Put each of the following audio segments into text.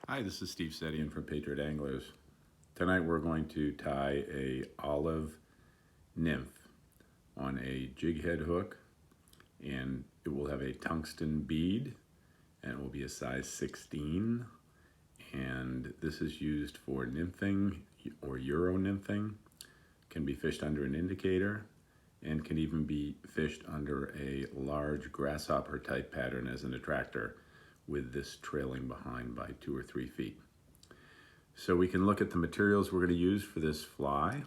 Hi, this is Steve Sedian from Patriot Anglers. Tonight we're going to tie a olive nymph on a jig head hook, and it will have a tungsten bead and it will be a size 16, and this is used for nymphing or euro nymphing. Can be fished under an indicator and can even be fished under a large grasshopper type pattern as an attractor with this trailing behind by 2 or 3 feet. So we can look at the materials we're going to use for this fly.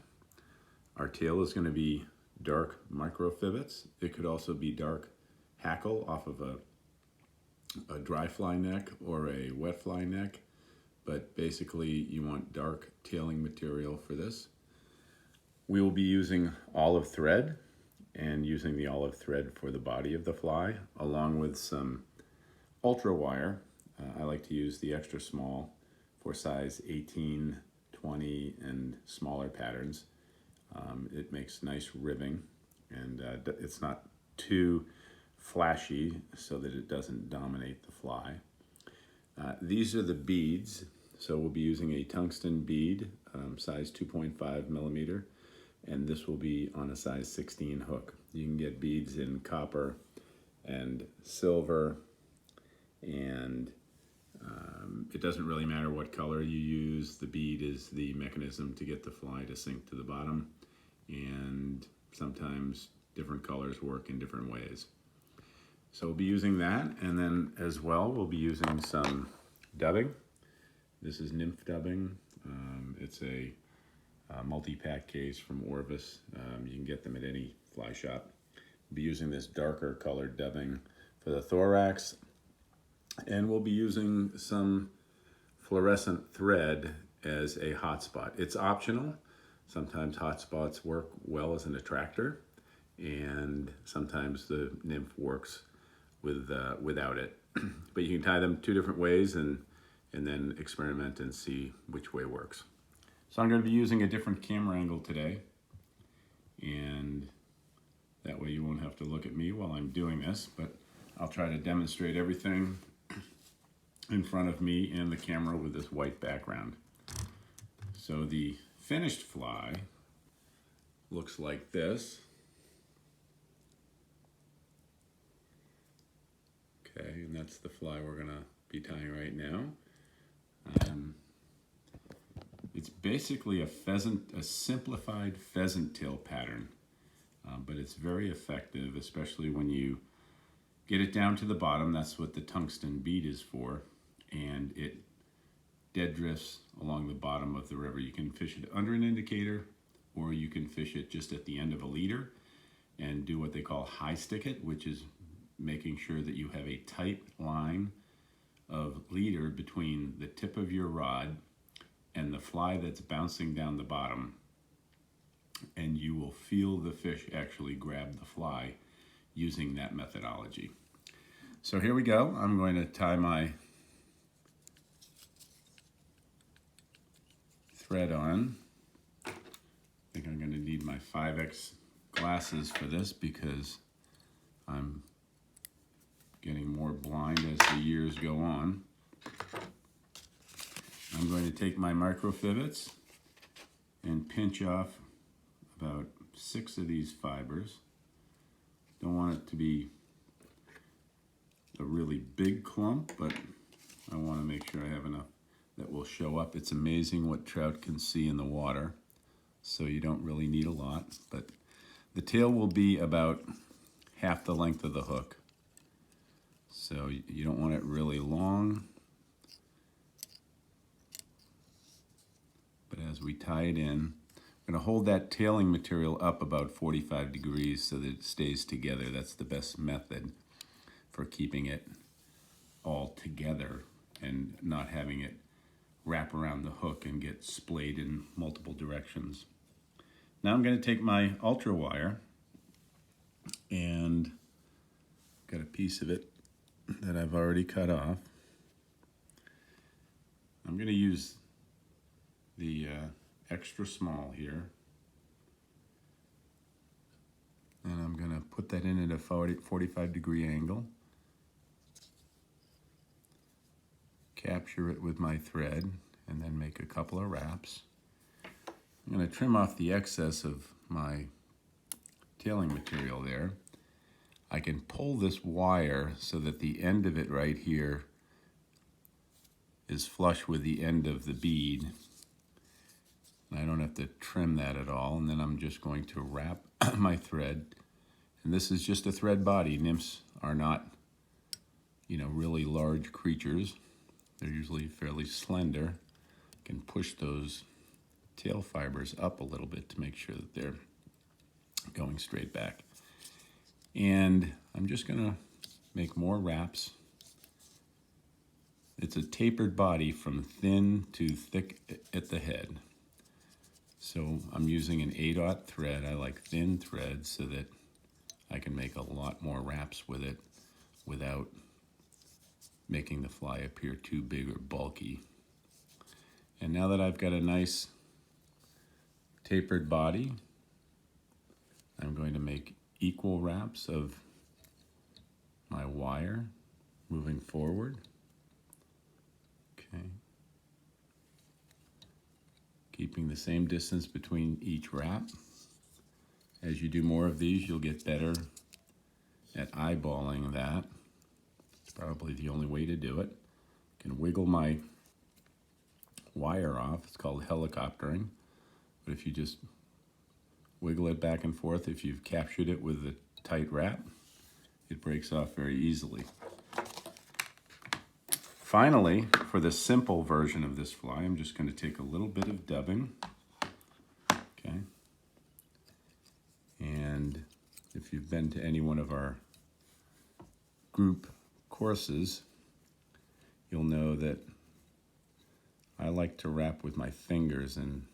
Our tail is going to be dark microfivets. It could also be dark hackle off of a dry fly neck or a wet fly neck, but basically you want dark tailing material for this. We will be using olive thread and using the olive thread for the body of the fly, along with some ultra wire. I like to use the extra small for size 18, 20, and smaller patterns. It makes nice ribbing, and it's not too flashy so that it doesn't dominate the fly. These are the beads. So we'll be using a tungsten bead, size 2.5 millimeter, and this will be on a size 16 hook. You can get beads in copper and silver, and it doesn't really matter what color you use. The bead is the mechanism to get the fly to sink to the bottom, and sometimes different colors work in different ways. So we'll be using that, and then as well we'll be using some dubbing. This is nymph dubbing. It's a multi-pack case from Orvis. You can get them at any fly shop. We'll be using this darker colored dubbing for the thorax, and we'll be using some fluorescent thread as a hotspot. It's optional. Sometimes hotspots work well as an attractor, and sometimes the nymph works without it. But you can tie them 2 different ways and then experiment and see which way works. So I'm going to be using a different camera angle today, and that way you won't have to look at me while I'm doing this, but I'll try to demonstrate everything in front of me and the camera with this white background. So the finished fly looks like this. Okay, and that's the fly we're gonna be tying right now. It's basically a simplified pheasant tail pattern, but it's very effective, especially when you get it down to the bottom. That's what the tungsten bead is for, and it dead drifts along the bottom of the river. You can fish it under an indicator, or you can fish it just at the end of a leader and do what they call high stick it, which is making sure that you have a tight line of leader between the tip of your rod and the fly that's bouncing down the bottom, and you will feel the fish actually grab the fly using that methodology. So here we go. I'm going to tie my thread on. I think I'm going to need my 5X glasses for this because I'm getting more blind as the years go on. I'm going to take my microfivets and pinch off about 6 of these fibers. Don't want it to be a really big clump, but I want to make sure I have enough that will show up. It's amazing what trout can see in the water, so you don't really need a lot, but the tail will be about half the length of the hook. So you don't want it really long. But as we tie it in, I'm going to hold that tailing material up about 45 degrees so that it stays together. That's the best method for keeping it all together and not having it wrap around the hook and get splayed in multiple directions. Now I'm going to take my ultra wire, and got a piece of it that I've already cut off. I'm going to use the extra small here, and I'm going to put that in at a 45 degree angle. capture it with my thread and then make a couple of wraps. I'm going to trim off the excess of my tailing material there. I can pull this wire so that the end of it right here is flush with the end of the bead. I don't have to trim that at all, and then I'm just going to wrap my thread. And this is just a thread body. Nymphs are not, really large creatures. They're usually fairly slender. You can push those tail fibers up a little bit to make sure that they're going straight back. And I'm just gonna make more wraps. It's a tapered body from thin to thick at the head. So I'm using an 8/0 thread. I like thin thread so that I can make a lot more wraps with it without making the fly appear too big or bulky. And now that I've got a nice tapered body, I'm going to make equal wraps of my wire moving forward. Okay. Keeping the same distance between each wrap. As you do more of these, you'll get better at eyeballing that. It's probably the only way to do it. I can wiggle my wire off. It's called helicoptering. But if you just wiggle it back and forth, if you've captured it with a tight wrap, it breaks off very easily. Finally, for the simple version of this fly, I'm just going to take a little bit of dubbing. Okay. And if you've been to any one of our group courses, you'll know that I like to wrap with my fingers and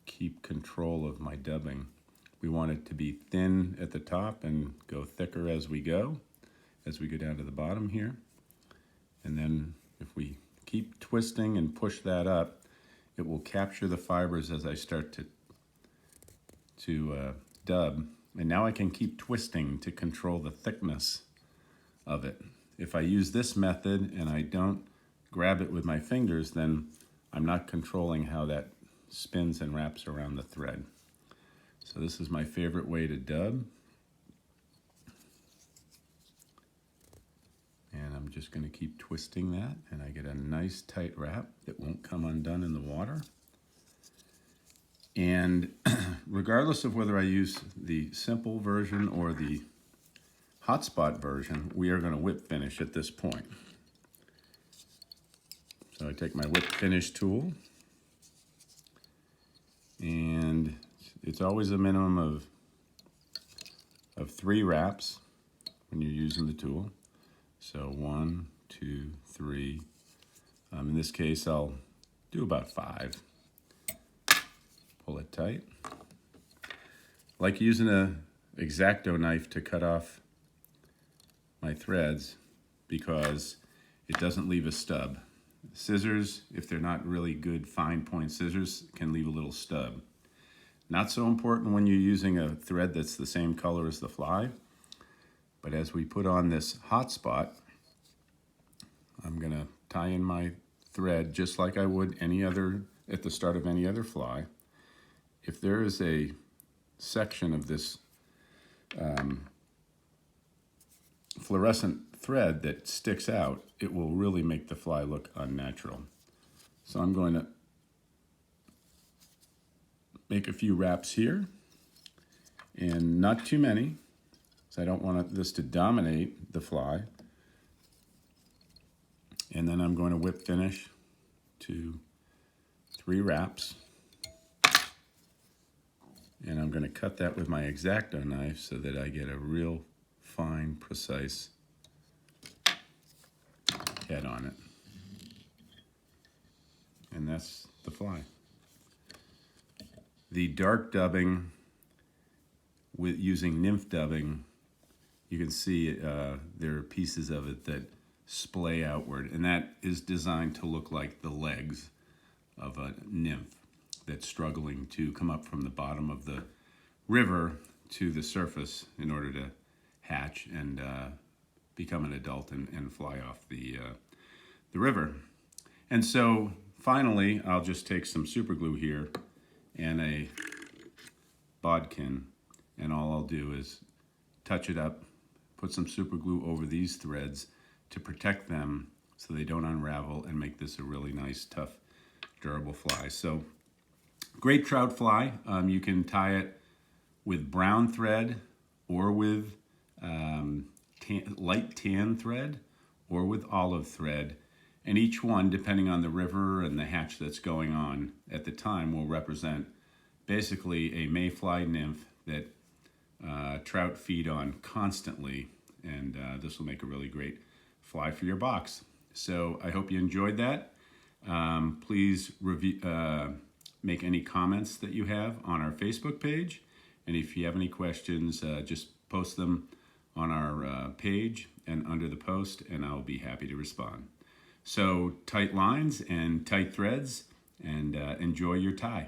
keep control of my dubbing. We want it to be thin at the top and go thicker as we go down to the bottom here. And then if we keep twisting and push that up, it will capture the fibers as I start to dub. And now I can keep twisting to control the thickness of it. If I use this method and I don't grab it with my fingers, then I'm not controlling how that spins and wraps around the thread. So this is my favorite way to dub. And I'm just going to keep twisting that, and I get a nice tight wrap that won't come undone in the water. And regardless of whether I use the simple version or the hotspot version, we are going to whip finish at this point. So I take my whip finish tool, and it's always a minimum of 3 wraps when you're using the tool. So 1, 2, 3. In this case, I'll do about 5. Pull it tight. I like using an X-Acto knife to cut off my threads because it doesn't leave a stub. Scissors, if they're not really good fine point scissors, can leave a little stub. Not so important when you're using a thread that's the same color as the fly. But as we put on this hotspot, I'm going to tie in my thread just like I would at the start of any other fly. If there is a section of this fluorescent thread that sticks out, it will really make the fly look unnatural. So I'm going to make a few wraps here, and not too many. So I don't want this to dominate the fly. And then I'm going to whip finish to 3 wraps. And I'm going to cut that with my X-Acto knife so that I get a real fine, precise head on it. And that's the fly. The dark dubbing with using nymph dubbing, you can see there are pieces of it that splay outward, and that is designed to look like the legs of a nymph that's struggling to come up from the bottom of the river to the surface in order to hatch and become an adult and fly off the river. And so finally, I'll just take some super glue here and a bodkin, and all I'll do is touch it up, put some super glue over these threads to protect them so they don't unravel and make this a really nice, tough, durable fly. So great trout fly. You can tie it with brown thread or with light tan thread or with olive thread. And each one, depending on the river and the hatch that's going on at the time, will represent basically a mayfly nymph that trout feed on constantly. And this will make a really great fly for your box. So I hope you enjoyed that. Please make any comments that you have on our Facebook page. And if you have any questions, just post them on our page and under the post, and I'll be happy to respond. So tight lines and tight threads, and enjoy your tie.